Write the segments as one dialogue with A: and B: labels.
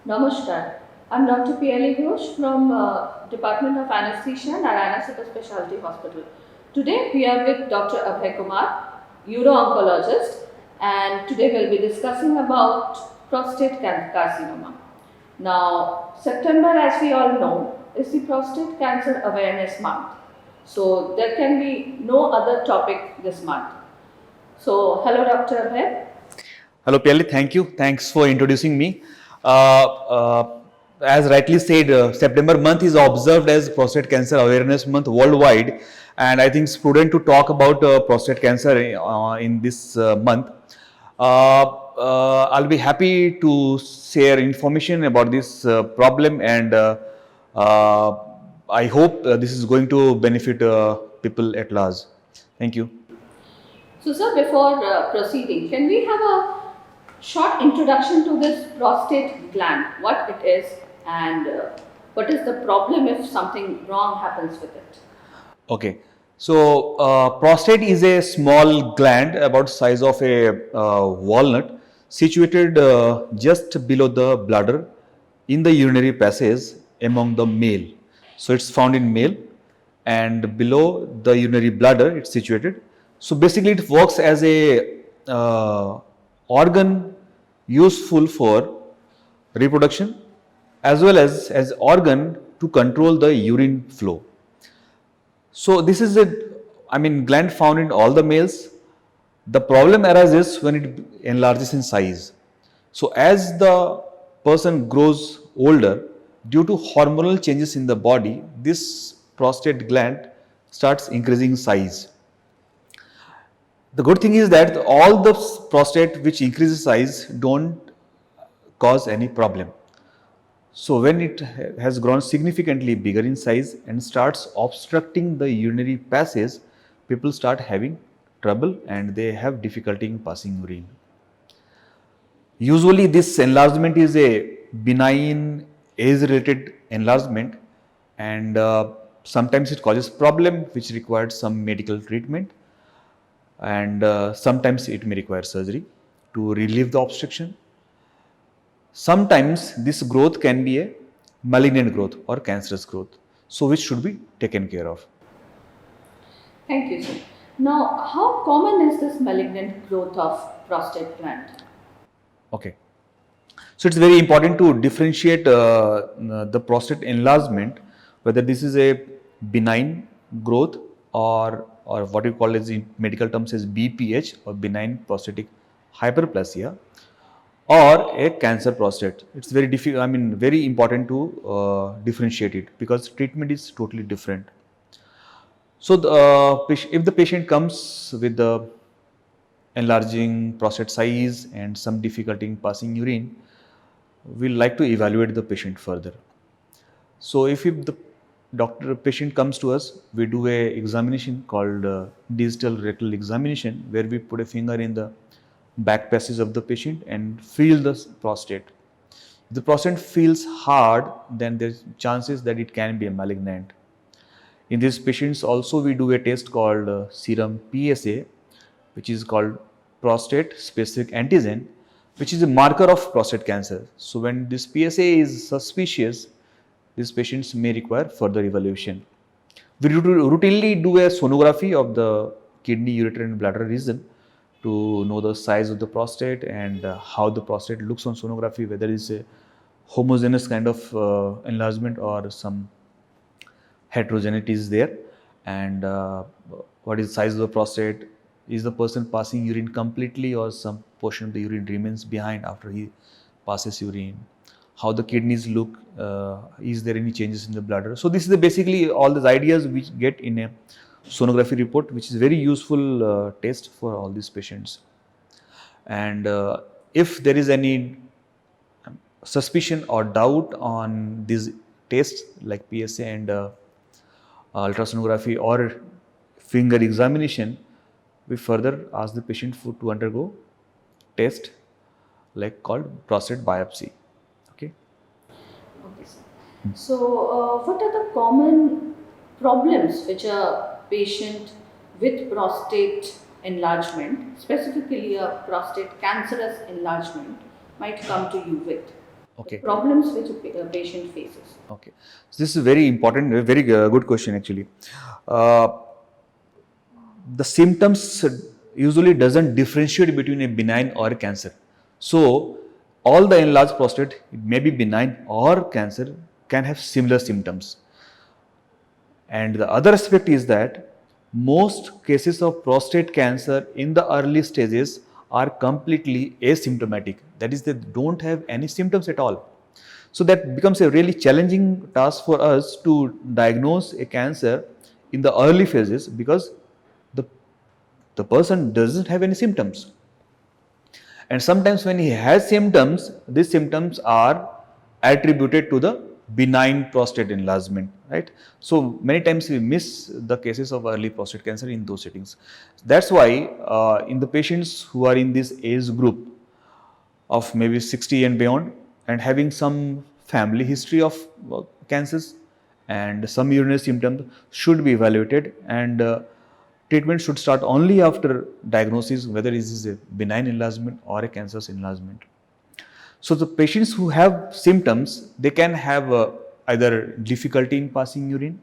A: Namaskar. I'm Dr. P.L.A. Ghosh from Department of Anesthesia and Narayana Super Specialty Hospital. Today we are with Dr. Abhay Kumar, uro-oncologist, and today we'll be discussing about prostate carcinoma. Now, September, as we all know, is the Prostate Cancer Awareness Month. So there can be no other topic this month. So, hello, Dr. Abhay.
B: Hello, Piali. Thank you. Thanks for introducing me. As rightly said, September month is observed as Prostate Cancer Awareness Month worldwide, and I think it's prudent to talk about prostate cancer in this month. I'll be happy to share information about this problem, and uh, I hope this is going to benefit people at large. Thank you.
A: So, sir, before proceeding, can we have a short introduction to this prostate gland, what it is, and what is the problem if something wrong happens with it?
B: Okay, so prostate is a small gland about size of a walnut, situated just below the bladder in the urinary passage among the male. So it's found in male, and below the urinary bladder it's situated. So basically it works as a organ useful for reproduction as well as organ to control the urine flow. So this is gland found in all the males. The problem arises when it enlarges in size. So as the person grows older, due to hormonal changes in the body, this prostate gland starts increasing size. The good thing is that all the prostate which increases size don't cause any problem. So when it has grown significantly bigger in size and starts obstructing the urinary passage, people start having trouble and they have difficulty in passing urine. Usually this enlargement is a benign age-related enlargement, and sometimes it causes problem which requires some medical treatment, and sometimes it may require surgery to relieve the obstruction. Sometimes this growth can be a malignant growth or cancerous growth, so which should be taken care of.
A: Thank you, sir. Now, how common is this malignant growth of prostate gland?
B: Okay, so it's very important to differentiate the prostate enlargement, whether this is a benign growth or what you call as in medical terms as BPH or benign prostatic hyperplasia, or a cancer prostate. It's very difficult. Very important to differentiate it because treatment is totally different. So, if the patient comes with the enlarging prostate size and some difficulty in passing urine, we like to evaluate the patient further. So, if the patient comes to us, we do a examination called digital rectal examination, where we put a finger in the back passage of the patient and feel the prostate. If the prostate feels hard, then there's chances that it can be a malignant. In these patients also we do a test called serum PSA, which is called prostate specific antigen, which is a marker of prostate cancer. So when this PSA is suspicious, these patients may require further evaluation. We routinely do a sonography of the kidney, ureter and bladder region to know the size of the prostate and how the prostate looks on sonography, whether it's a homogeneous kind of enlargement or some heterogeneity is there, and what is the size of the prostate, is the person passing urine completely or some portion of the urine remains behind after he passes urine, how the kidneys look, is there any changes in the bladder. So this is basically all these ideas which get in a sonography report, which is very useful test for all these patients. And if there is any suspicion or doubt on these tests like PSA and ultrasonography or finger examination, we further ask the patient to undergo test like called prostate biopsy. Okay.
A: Okay, sir. So, what are the common problems which a patient with prostate enlargement, specifically a prostate cancerous enlargement, might come to you with?
B: Okay.
A: problems which a patient faces.
B: Okay. So this is very important, a very good question actually. Uh, the symptoms usually doesn't differentiate between a benign or a cancer. So all the enlarged prostate, it may be benign or cancer, can have similar symptoms. And the other aspect is that most cases of prostate cancer in the early stages are completely asymptomatic. That is, they don't have any symptoms at all. So that becomes a really challenging task for us to diagnose a cancer in the early phases because the, the person doesn't have any symptoms. And sometimes when he has symptoms, these symptoms are attributed to the benign prostate enlargement, right? So many times we miss the cases of early prostate cancer in those settings. That's why in the patients who are in this age group of maybe 60 and beyond and having some family history of cancers and some urinary symptoms should be evaluated, and treatment should start only after diagnosis whether this is a benign enlargement or a cancerous enlargement. So the patients who have symptoms, they can have either difficulty in passing urine.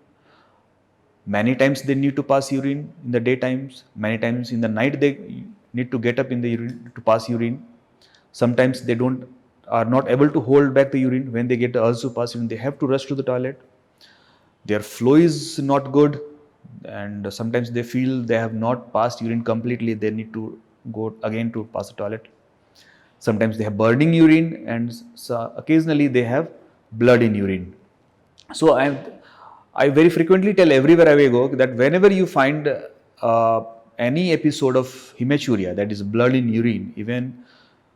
B: Many times they need to pass urine in the daytimes. Many times in the night they need to get up in the urine to pass urine. Sometimes they are not able to hold back the urine. When they get the urge to pass urine, they have to rush to the toilet. Their flow is not good, and sometimes they feel they have not passed urine completely. They need to go again to pass the toilet. Sometimes they have burning urine, and so occasionally they have blood in urine. So I very frequently tell everywhere I go that whenever you find any episode of hematuria, that is blood in urine, even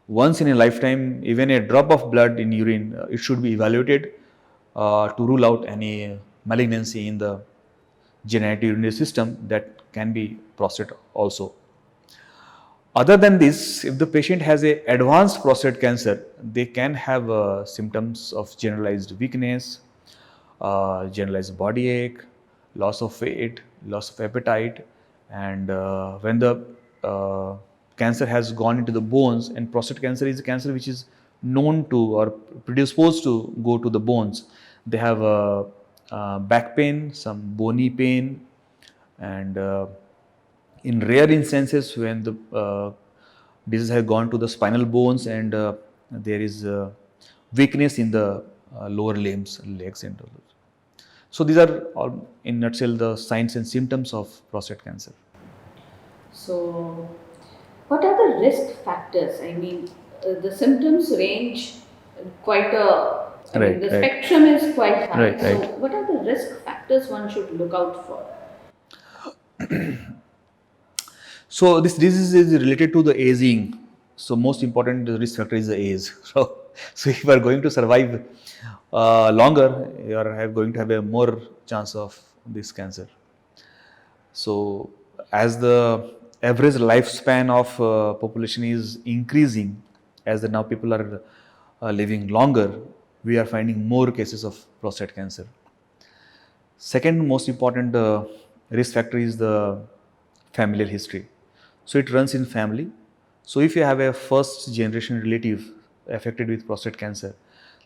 B: once in a lifetime, even a drop of blood in urine, it should be evaluated to rule out any malignancy in the genital urinary system that can be prostate also. Other than this, if the patient has a advanced prostate cancer, they can have symptoms of generalized weakness, generalized body ache, loss of weight, loss of appetite, and when the cancer has gone into the bones, and prostate cancer is a cancer which is known to or predisposed to go to the bones. They have back pain, some bony pain, and in rare instances when the disease has gone to the spinal bones and there is weakness in the lower limbs, legs and all those. So these are all in nutshell the signs and symptoms of prostate cancer.
A: So, what are the risk factors? I mean, the symptoms range quite a. I mean,
B: Right,
A: the
B: right.
A: spectrum is quite high.
B: Right,
A: So,
B: right.
A: what are the risk factors one should look out for?
B: So this disease is related to the aging. So most important risk factor is the age. So if you are going to survive longer, you are going to have a more chance of this cancer. So as the average lifespan of population is increasing, as the now people are living longer, we are finding more cases of prostate cancer. Second most important risk factor is the familial history. So it runs in family. So if you have a first generation relative affected with prostate cancer,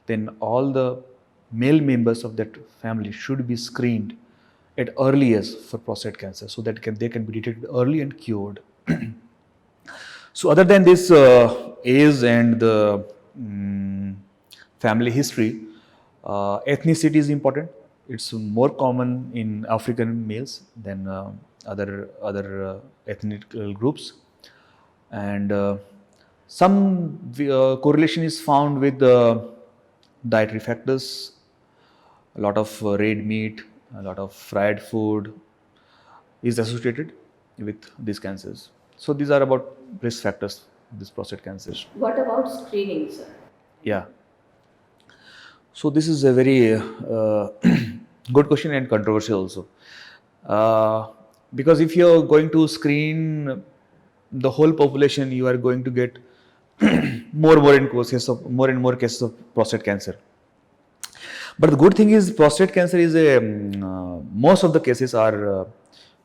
B: then all the male members of that family should be screened at early age for prostate cancer so that they can be detected early and cured. So other than this age and the family history, ethnicity is important. It's more common in African males than other ethnic groups, and some correlation is found with dietary factors. A lot of red meat, a lot of fried food is associated with these cancers. So these are about risk factors, this prostate cancer.
A: What about screening, sir?
B: Yeah. So this is a very good question and controversial also. Because if you're going to screen the whole population, you are going to get more and more cases of prostate cancer. But the good thing is prostate cancer is most of the cases are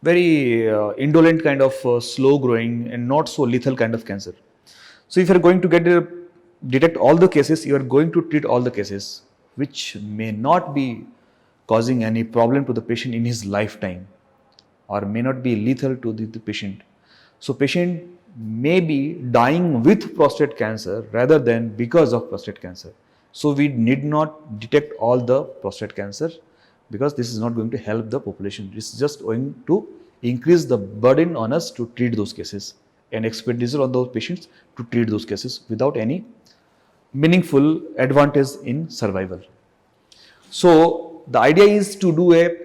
B: very indolent kind of slow growing and not so lethal kind of cancer. So if you're going to get detect all the cases, you are going to treat all the cases, which may not be causing any problem to the patient in his lifetime, or may not be lethal to the patient. So patient may be dying with prostate cancer rather than because of prostate cancer. So we need not detect all the prostate cancer, because this is not going to help the population. This is just going to increase the burden on us to treat those cases and expenditure on those patients to treat those cases without any meaningful advantage in survival. So the idea is to do a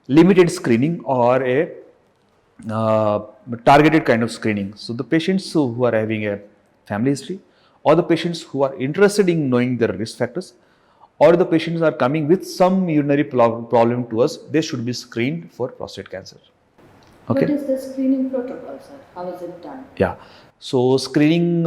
B: limited screening or a targeted kind of screening. So the patients who are having a family history, or the patients who are interested in knowing their risk factors, or the patients are coming with some urinary problem to us, they should be screened for prostate cancer.
A: What is the screening protocol, sir? How is it done?
B: Yeah. So screening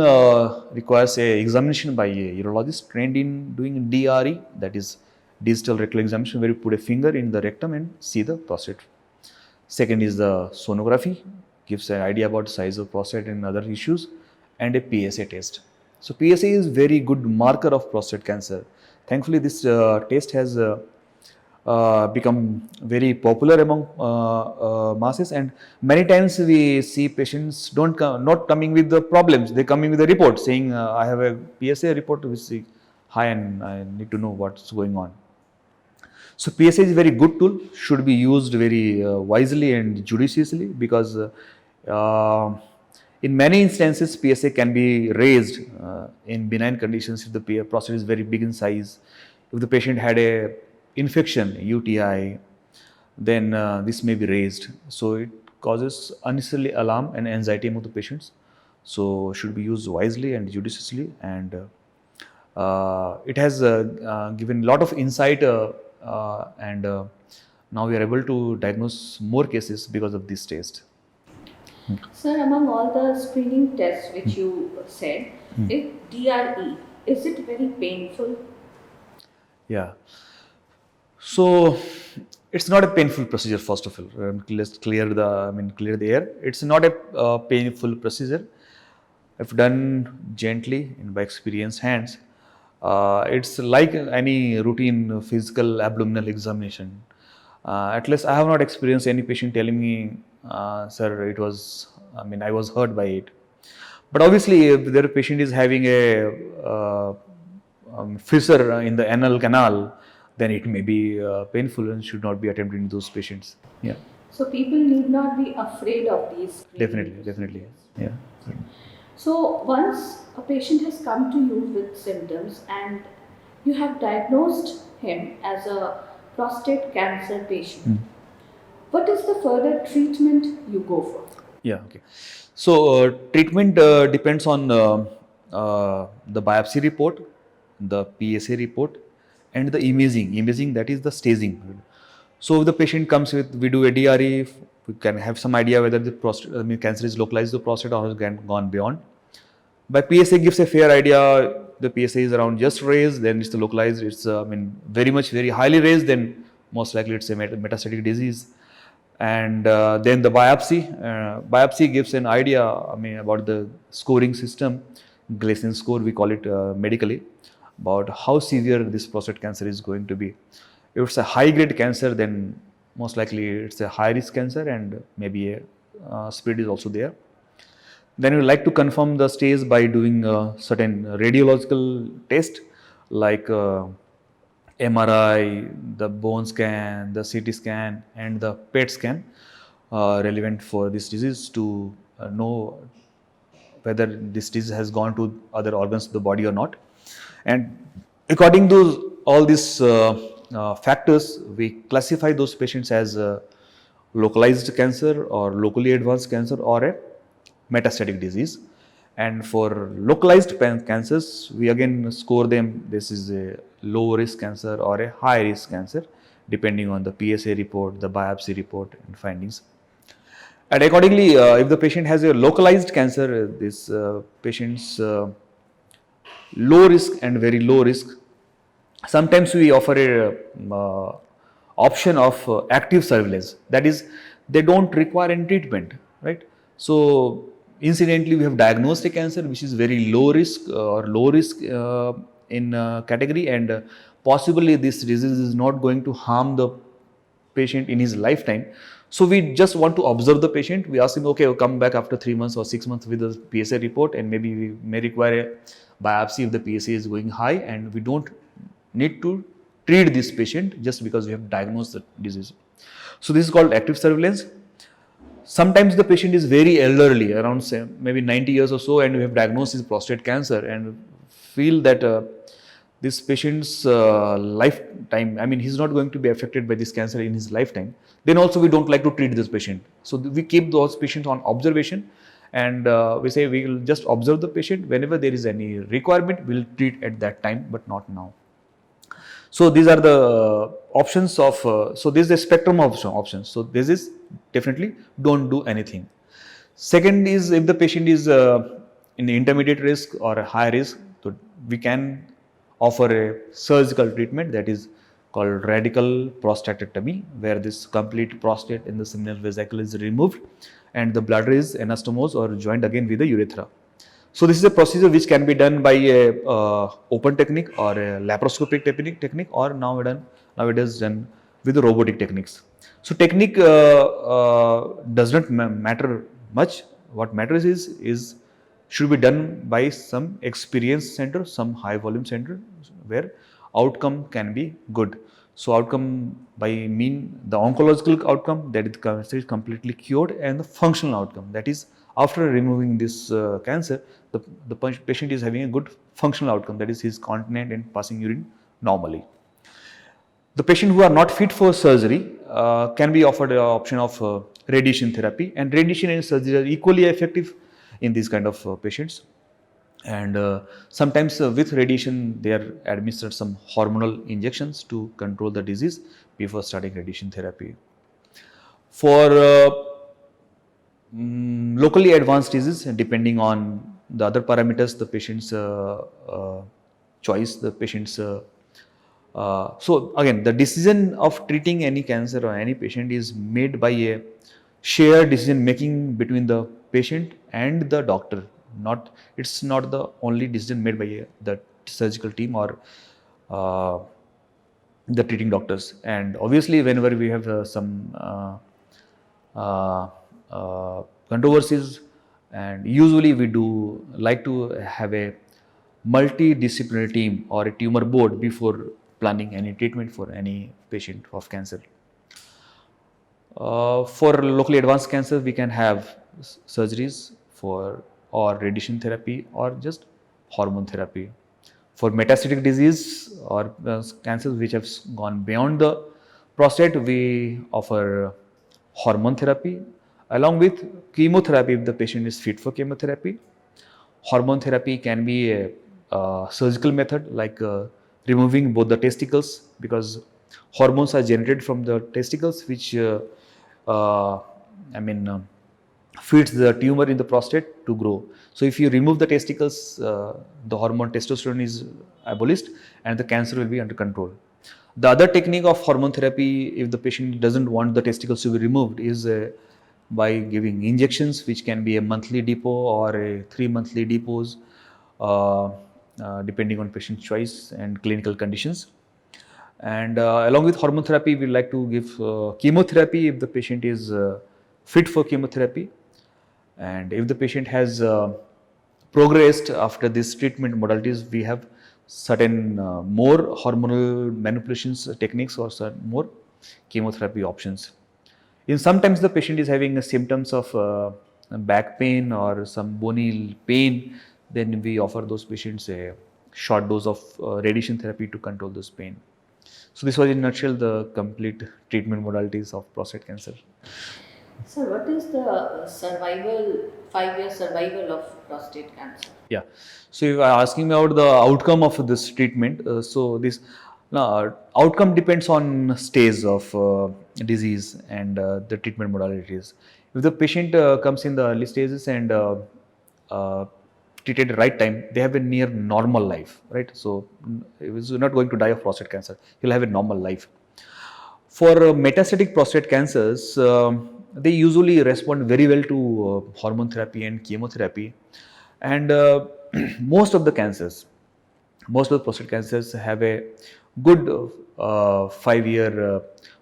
B: requires a examination by a urologist trained in doing DRE, that is digital rectal examination, where you put a finger in the rectum and see the prostate. Second is the sonography, gives an idea about size of prostate and other issues, and a PSA test. So PSA is very good marker of prostate cancer. Thankfully, this test has become very popular among masses, and many times we see patients not coming with the problems. They coming with a report saying, I have a PSA report which is high and I need to know what's going on. So PSA is a very good tool, should be used very wisely and judiciously, because in many instances PSA can be raised in benign conditions if the prostate is very big in size. If the patient had a infection, UTI, then this may be raised. So it causes unnecessarily alarm and anxiety among the patients. So should be used wisely and judiciously, and it has given a lot of insight, and now we are able to diagnose more cases because of this test.
A: Sir, among all the screening tests which you said, if DRE, is it very painful?
B: Yeah. So it's not a painful procedure. First of all, let's clear the air. It's not a painful procedure. If done gently and by experienced hands, it's like any routine physical abdominal examination. At least I have not experienced any patient telling me, sir, it was, I was hurt by it. But obviously, if their patient is having a fissure in the anal canal, then it may be painful and should not be attempted in those patients. Yeah.
A: So people need not be afraid of these screening
B: Definitely. Yeah.
A: So once a patient has come to you with symptoms and you have diagnosed him as a prostate cancer patient, what is the further treatment you go for?
B: Yeah, okay. So treatment depends on the biopsy report, the PSA report, and the imaging, that is the staging. So if the patient comes with, we do a DRE, we can have some idea whether the prostate, cancer is localized to the prostate or has gone beyond. By PSA gives a fair idea. The PSA is around just raised, then it's the localized, it's very highly raised, then most likely it's a metastatic disease. And then the biopsy gives an idea about the scoring system, Gleason score we call it medically, about how severe this prostate cancer is going to be. If it's a high grade cancer, then most likely it's a high risk cancer and maybe a spread is also there. Then we like to confirm the stage by doing certain radiological test like MRI, the bone scan, the CT scan, and the PET scan relevant for this disease to know whether this disease has gone to other organs of the body or not. And according to all these factors, we classify those patients as localized cancer or locally advanced cancer or a metastatic disease. And for localized cancers, we again score them. This is a low risk cancer or a high risk cancer, depending on the PSA report, the biopsy report, and findings. And accordingly, if the patient has a localized cancer, this patient's low risk and very low risk, sometimes we offer a option of active surveillance. That is, they don't require any treatment, right? So incidentally we have diagnosed a cancer which is very low risk or low risk in category, and possibly this disease is not going to harm the patient in his lifetime. So we just want to observe the patient. We ask him, okay, come back after 3 months or 6 months with a PSA report, and maybe we may require a biopsy if the PSA is going high, and we don't need to treat this patient just because we have diagnosed the disease. So this is called active surveillance. Sometimes the patient is very elderly, around say maybe 90 years or so, and we have diagnosed his prostate cancer and feel that this patient's lifetime, I mean, he's not going to be affected by this cancer in his lifetime. Then also we don't like to treat this patient. So we keep those patients on observation, and we say we will just observe the patient. Whenever there is any requirement, we'll treat at that time, but not now. So these are the options of, so this is a spectrum of options. So this is definitely don't do anything. Second is if the patient is in intermediate risk or a high risk, so we can offer a surgical treatment that is called radical prostatectomy, where this complete prostate in the seminal vesicle is removed and the bladder is anastomosed or joined again with the urethra. So this is a procedure which can be done by a open technique or a laparoscopic technique, or nowadays done with the robotic techniques. So technique does not matter much. What matters is should be done by some experienced center, some high volume center where outcome can be good. So outcome by mean the oncological outcome, that is completely cured, and the functional outcome, that is after removing this cancer, the patient is having a good functional outcome, that is he is continent and passing urine normally. The patient who are not fit for surgery can be offered an option of radiation therapy, and radiation and surgery are equally effective in these kind of patients. And sometimes with radiation they are administered some hormonal injections to control the disease before starting radiation therapy. For locally advanced disease, depending on the other parameters, the patient's choice, the patient's so again, the decision of treating any cancer or any patient is made by a shared decision making between the patient and the doctor. It's not the only decision made by the surgical team or the treating doctors. And obviously, whenever we have some controversies, and usually we do like to have a multidisciplinary team or a tumor board before planning any treatment for any patient of cancer. For locally advanced cancer, we can have surgeries or radiation therapy or just hormone therapy. For metastatic disease or cancers which have gone beyond the prostate, we offer hormone therapy along with chemotherapy if the patient is fit for chemotherapy. Hormone therapy can be a surgical method like removing both the testicles, because hormones are generated from the testicles, which feeds the tumor in the prostate to grow. So if you remove the testicles, the hormone testosterone is abolished and the cancer will be under control. The other technique of hormone therapy, if the patient doesn't want the testicles to be removed, is by giving injections, which can be a monthly depot or a 3 monthly depots, depending on patient's choice and clinical conditions. And along with hormone therapy, we like to give chemotherapy if the patient is fit for chemotherapy. And if the patient has progressed after this treatment modalities, we have certain more hormonal manipulations techniques or certain more chemotherapy options. In sometimes the patient is having symptoms of back pain or some bony pain, then we offer those patients a short dose of radiation therapy to control this pain. So this was in a nutshell the complete treatment modalities of prostate cancer.
A: Sir, what is the survival, 5-year survival of prostate cancer?
B: Yeah. So you are asking me about the outcome of this treatment. So this outcome depends on stage of disease and the treatment modalities. If the patient comes in the early stages and treated at the right time, they have a near normal life, right? So he is not going to die of prostate cancer. He'll have a normal life. For metastatic prostate cancers, they usually respond very well to hormone therapy and chemotherapy. And most of the cancers, most of the prostate cancers have a good 5 year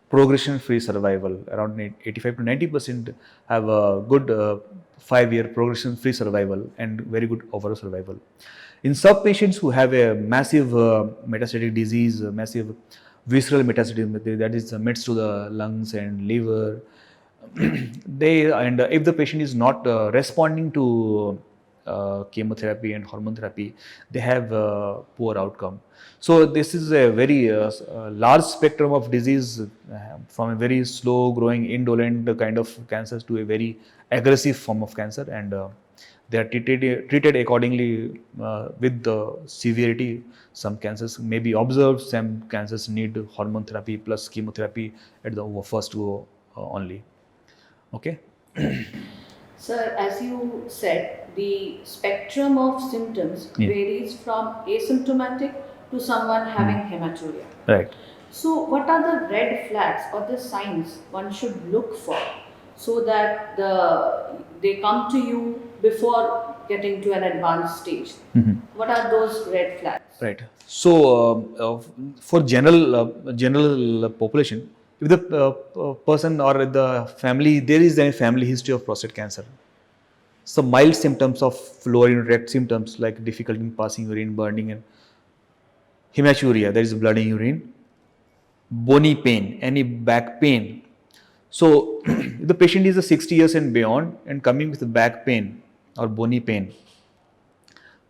B: progression free survival. Around 85 to 90% have a good 5 year progression free survival and very good overall survival. In some patients who have a massive metastatic disease, massive visceral metastatic, that is mets to the lungs and liver, if the patient is not responding to chemotherapy and hormone therapy, they have poor outcome. So this is a very large spectrum of disease, from a very slow growing indolent kind of cancers to a very aggressive form of cancer, and they are treated accordingly with the severity. Some cancers may be observed, some cancers need hormone therapy plus chemotherapy at the first go only. Okay.
A: Sir, as you said, the spectrum of symptoms
B: Yeah.
A: varies from asymptomatic to someone having hematuria.
B: Right.
A: So, what are the red flags or the signs one should look for so that they come to you before getting to an advanced stage? What are those red flags?
B: Right. So, for general population, if the person or the family, there is a family history of prostate cancer, some mild symptoms of lower urinary tract symptoms like difficulty in passing urine, burning, and hematuria, there is blood in urine, bony pain, any back pain. So, if the patient is a 60 years and beyond and coming with back pain or bony pain,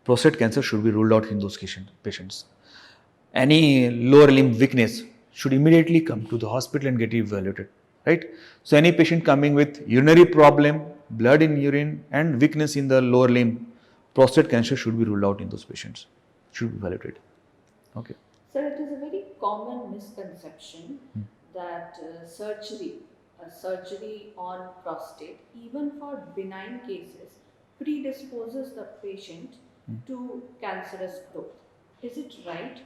B: prostate cancer should be ruled out in those patients. Any lower limb weakness should immediately come to the hospital and get evaluated, right? So any patient coming with urinary problem, blood in urine and weakness in the lower limb, prostate cancer should be ruled out in those patients, should be evaluated. Okay.
A: Sir, it is a very common misconception that surgery on prostate, even for benign cases, predisposes the patient to cancerous growth. Is it right?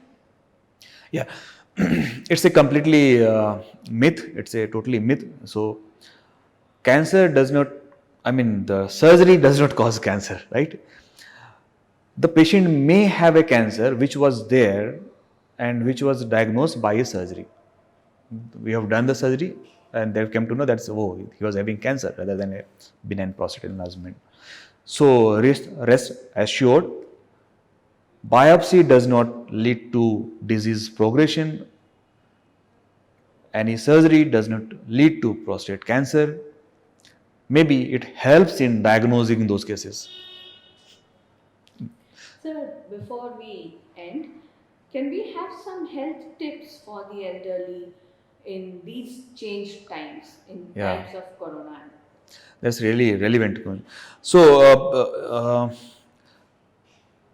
B: Yeah, it's a completely myth. It's a totally myth. So, cancer does not, the surgery does not cause cancer, right? The patient may have a cancer which was there and which was diagnosed by a surgery. We have done the surgery and they came to know that, he was having cancer rather than a benign prostate enlargement. So, rest assured, biopsy does not lead to disease progression. Any surgery does not lead to prostate cancer. Maybe it helps in diagnosing those cases.
A: Sir, before we end, can we have some health tips for the elderly in these changed times, in
B: Yeah.
A: times of corona?
B: That's really relevant. So,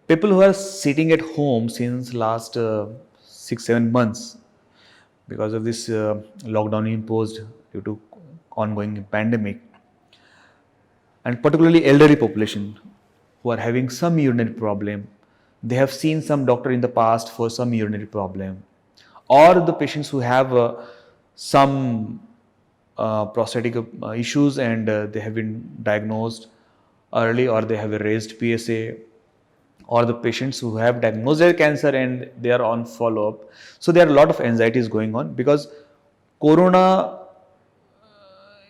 B: people who are sitting at home since last 6-7 months because of this lockdown imposed due to ongoing pandemic, and particularly elderly population who are having some urinary problem, they have seen some doctor in the past for some urinary problem, or the patients who have some prostatic issues and they have been diagnosed early, or they have a raised PSA, or the patients who have diagnosed their cancer and they are on follow-up. So there are a lot of anxieties going on because corona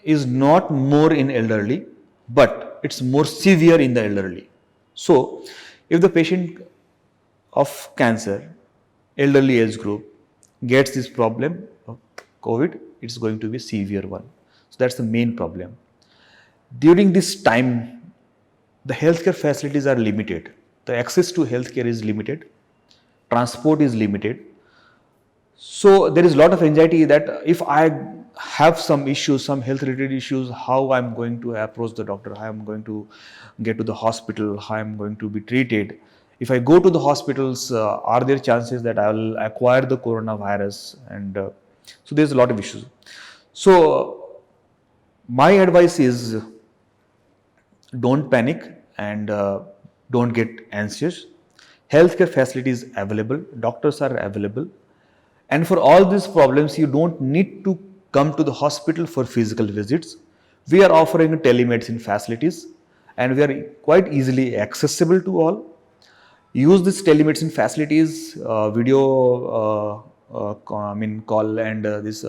B: is not more in elderly, but it's more severe in the elderly. So if the patient of cancer, elderly age group, gets this problem of COVID, it's going to be a severe one. So that's the main problem. During this time, the healthcare facilities are limited. The access to healthcare is limited. Transport is limited. So there is a lot of anxiety that if I have some issues, some health related issues, how I'm going to approach the doctor, how I'm going to get to the hospital, how I'm going to be treated. If I go to the hospitals, are there chances that I will acquire the coronavirus? And so there's a lot of issues. So my advice is don't panic and don't get anxious. Healthcare facilities available, doctors are available. And for all these problems, you don't need to come to the hospital for physical visits. We are offering telemedicine facilities, and we are quite easily accessible to all. Use this telemedicine facilities, video, call, and this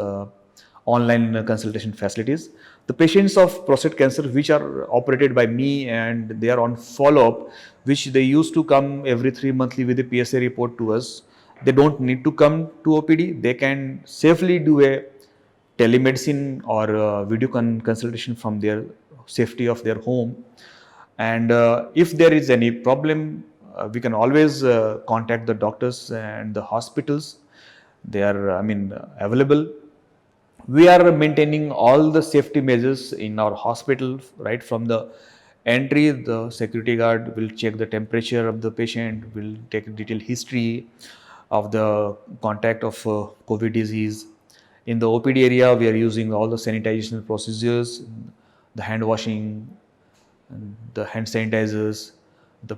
B: online consultation facilities. The patients of prostate cancer, which are operated by me, and they are on follow-up, which they used to come every 3 monthly with a PSA report to us. They don't need to come to OPD. They can safely do a telemedicine or video consultation from their safety of their home. And if there is any problem, we can always contact the doctors and the hospitals. They are, available. We are maintaining all the safety measures in our hospital. Right from the entry, the security guard will check the temperature of the patient, will take a detailed history of the contact of COVID disease. In the OPD area, we are using all the sanitization procedures, the hand washing, and the hand sanitizers. The,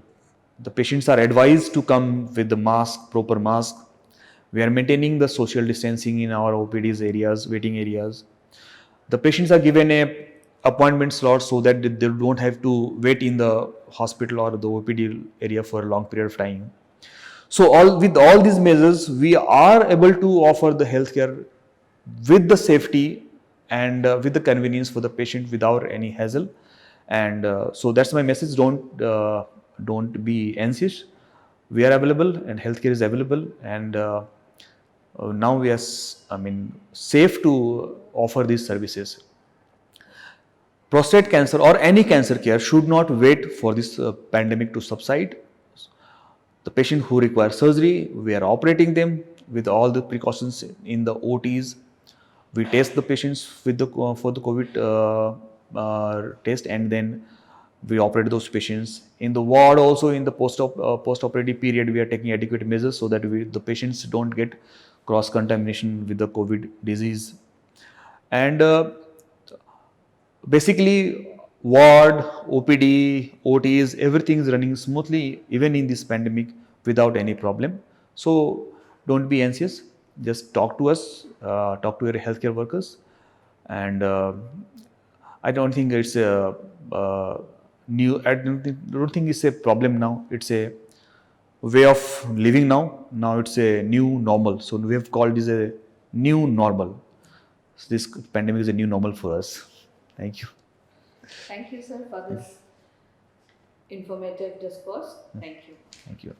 B: the patients are advised to come with the mask, proper mask. We are maintaining the social distancing in our OPDs areas, waiting areas. The patients are given a appointment slot so that they don't have to wait in the hospital or the OPD area for a long period of time. So with all these measures, we are able to offer the healthcare with the safety and with the convenience for the patient without any hassle. And so that's my message. Don't be anxious. We are available, and healthcare is available, and now we are safe to offer these services. Prostate cancer or any cancer care should not wait for this pandemic to subside. The patient who requires surgery, we are operating them with all the precautions in the OTs. We test the patients with the for the COVID test, and then we operate those patients. In the ward also, in the post-operative period, we are taking adequate measures so that the patients don't get cross-contamination with the COVID disease. And basically, ward, OPD, OTs, everything is running smoothly even in this pandemic without any problem. So don't be anxious. Just talk to us, talk to your healthcare workers, and I don't think it's a new. Don't think it's a problem now. It's a way of living now. Now it's a new normal. So we have called this a new normal. So this pandemic is a new normal for us. Thank you.
A: Thank you, sir, for this informative discourse. Thank you.
B: Thank you.